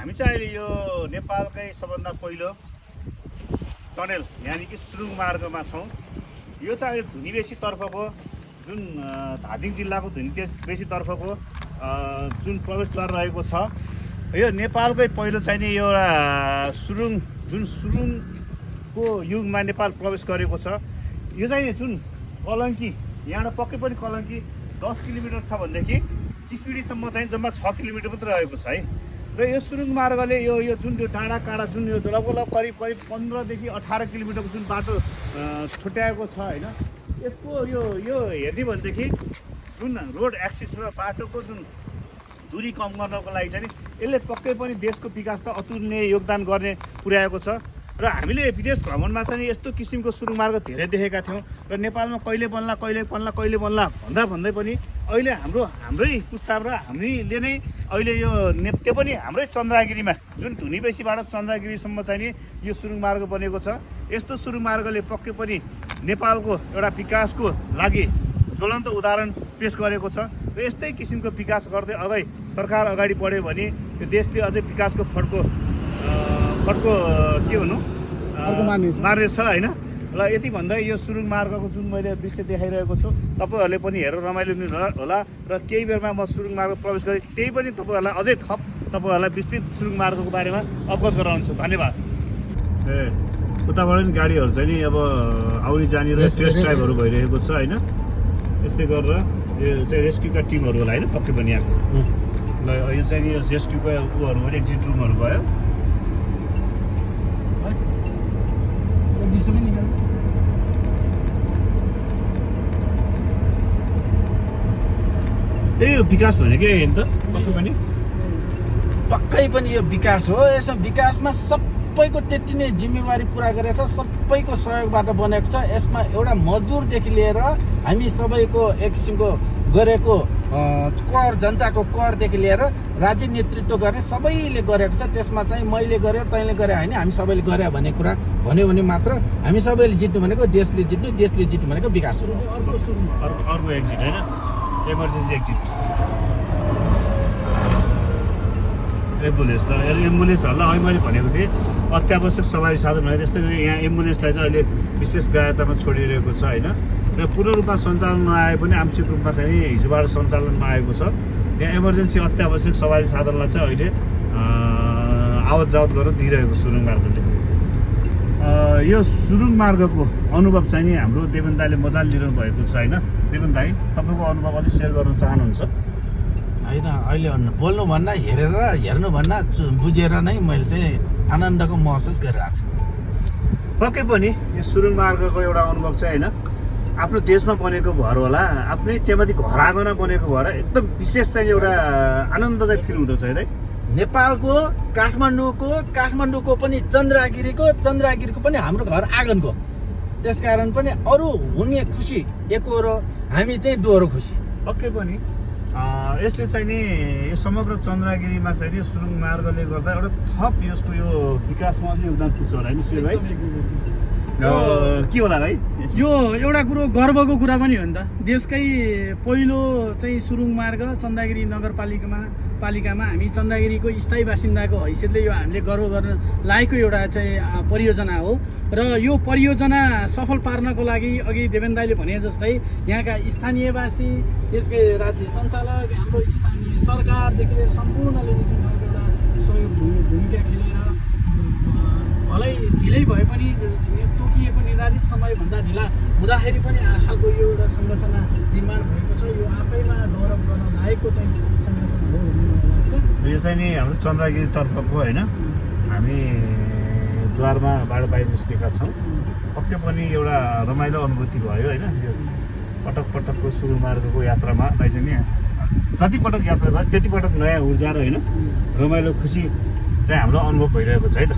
हामी चाहिँ अहिले यो नेपालकै सबभन्दा पहिलो टनेल यानि कि सुरुङ मार्गमा छौँ। यो चाहिँ अहिले धुनीबेसीतर्फको जुन धादिङ जिल्लाको धुनीबेसीतर्फको जुन प्रवेशद्वार रहेको छ। यो नेपालकै पहिलो चाहिँ नि एउटा सुरुङको युगमा नेपाल प्रवेश गरेको छ। यो चाहिँ जुन कलङ्की यहाँबाट पक्कै पनि कलङ्की 10 किलोमिटर छ भनेदेखि किस्पिडीसम्म चाहिँ जम्मा 6 किलोमिटर मात्र रहेको छ है। र यो सुरुङ मार्गले यो जुन त्यो डाँडा काँडा जुन यो लगभग करिब 15 देखि 18 किलोमिटरको जुन बाटो छुट्याएको छ होइन, यसको यो हेर्ने भनेदेखि जुन रोड एक्सिस र बाटोको जुन दूरी कम गर्नको लागि चाहिँ यसले पक्कै पनि देशको विकासमा अतुलनीय योगदान गर्ने पुर्याएको छ। र हामीले विदेश भ्रमणमा चाहिँ यस्तो किसिमको सुरुङ मार्ग धेरै देखेका थियौँ र नेपालमा कहिले बन्ला भन्दा भन्दै पनि अहिले हाम्रै पुस्ताव र हामीले नै अहिले यो त्यो पनि हाम्रै चन्द्रागिरीमा जुन धुनीबेसीबाट चन्द्रागिरीसम्म चाहिँ नि यो सुरुङ मार्ग बनेको छ। यस्तो सुरुङ मार्गले पक्कै पनि नेपालको एउटा विकासको लागि ज्वलन्त उदाहरण पेश गरेको छ। र यस्तै किसिमको विकास गर्दै अझै सरकार अगाडि बढ्यो भने यो देशले अझै विकासको फड्को के भन्नु मार्नेछ होइन। र यति भन्दै यो सुरुङ मार्गको जुन मैले दृश्य देखाइरहेको छु तपाईँहरूले पनि हेरेर रमाइलो लिनु होला। र केही बेरमा म सुरुङ मार्ग प्रवेश गरेँ, त्यही पनि तपाईँहरूलाई अझै थप तपाईँहरूलाई विस्तृत सुरुङ मार्गको बारेमा अवगत गराउँछु। धन्यवाद। उताबाट पनि गाडीहरू चाहिँ नि अब आउने जाने र टेस्ट ड्राइभहरू भइरहेको छ होइन। यस्तै गरेर यो चाहिँ रेस्क्युका टिमहरू होला होइन पक्कै पनि यहाँको। ल यो चाहिँ नि रेस्क्युका उहरू भयो, एक्जिट रुमहरू भयो। यो विकास भनेकै नि त पक्कै पनि यो विकास हो। यसमा विकासमा सबैको त्यति नै जिम्मेवारी पुरा गरेछ, सबैको सहयोगबाट बनेको छ। यसमा एउटा मजदुरदेखि लिएर हामी सबैको एक किसिमको गरेको कर, जनताको करदेखि लिएर राज्य नेतृत्व गर्ने सबैले गरेको छ। त्यसमा चाहिँ मैले गरेँ तैँले गरे होइन, हामी सबैले गरे भन्ने कुरा भन्यो भने मात्र हामी सबैले जित्नु भनेको देशले जित्नु भनेको विकास हो। अर्को एक्जिट होइन, इमर्जेन्सी एक्जिट एम्बुलेन्सहरूलाई अहिले मैले भनेको थिएँ अत्यावश्यक सवारी साधन भयो। त्यस्तै गरी यहाँ एम्बुलेन्सलाई चाहिँ अहिले विशेष ग्राह्यतामा छोडिरहेको छ होइन। र पूर्ण रूपमा सञ्चालनमा आए पनि आंशिक रूपमा चाहिँ हिजोबाट सञ्चालनमा आएको छ। यहाँ इमर्जेन्सी अत्यावश्यक सवारी साधनलाई चाहिँ अहिले आवत जावत गर्न दिइरहेको सुरुङ मार्गले। यो सुरुङ मार्गको अनुभव चाहिँ नि हाम्रो देवेन दाइले मजाले लिइरहनु भएको छ होइन। देवेन दाइ, तपाईँको अनुभव अझै सेयर गर्न चाहनुहुन्छ? होइन, अहिले बोल्नु भन्दा हेर्नु भन्दा बुझेर नै मैले चाहिँ आनन्दको महसुस गरिरहेको छु। पक्कै पनि यो सुरुङ मार्गको एउटा अनुभव चाहिँ होइन आफ्नो देशमा बनेको भएर होला, आफ्नै त्यहाँमाथि घर आँगन बनेको भएर एकदम विशेष चाहिँ एउटा आनन्द चाहिँ फिल हुँदछ है। नेपालको काठमाडौँको पनि चन्द्रागिरीको पनि हाम्रो घर आँगनको, त्यसकारण पनि अरू हुने खुसी एक हो र हामी चाहिँ दोहोरो खुसी। पक्कै पनि यसले चाहिँ नि यो समग्र चन्द्रागिरीमा चाहिँ नि सुरुङ मार्गले गर्दा एउटा थप यसको यो विकासमा अझै योगदान पुग्छ होला होइन सुरु भाइ? के होला भाइ? यो एउटा कुरो गर्वको कुरा पनि हो नि त। देशकै पहिलो चाहिँ सुरुङ मार्ग चन्द्रागिरी नगरपालिकामा हामी चन्द्रागिरीको स्थायी बासिन्दाको हैसियतले यो हामीले गर्व गर्न लायकको एउटा चाहिँ परियोजना हो। र यो परियोजना सफल पार्नको लागि अघि देवेन दाइले भने जस्तै यहाँका स्थानीयवासी, यसकै राज्य सञ्चालक, हाम्रो स्थानीय सरकारदेखि लिएर सम्पूर्णले जुन एउटा सहयोग भूमिका खेलेर भलै ढिलै भए पनि तोकिएको निर्धारित समयभन्दा ढिला हुँदाखेरि पनि खालको यो एउटा संरचना निर्माण भएको छ। यो आफैमा गौरव गर्न लायकको चाहिँ संरचना हो भन्ने मलाई लाग्छ। यो चाहिँ नि हाम्रो चन्द्रागिरीतर्फको होइन, हामी द्वारमाबाट बाहिर निस्केका छौँ। पक्कै पनि एउटा रमाइलो अनुभूति भयो होइन। यो पटकको सुरुङ मार्गको यात्रामा चाहिँ नि जति पटक यात्रा भयो त्यति पटक नयाँ ऊर्जा र होइन रमाइलो खुसी चाहिँ हाम्रो अनुभव भइरहेको छ है त।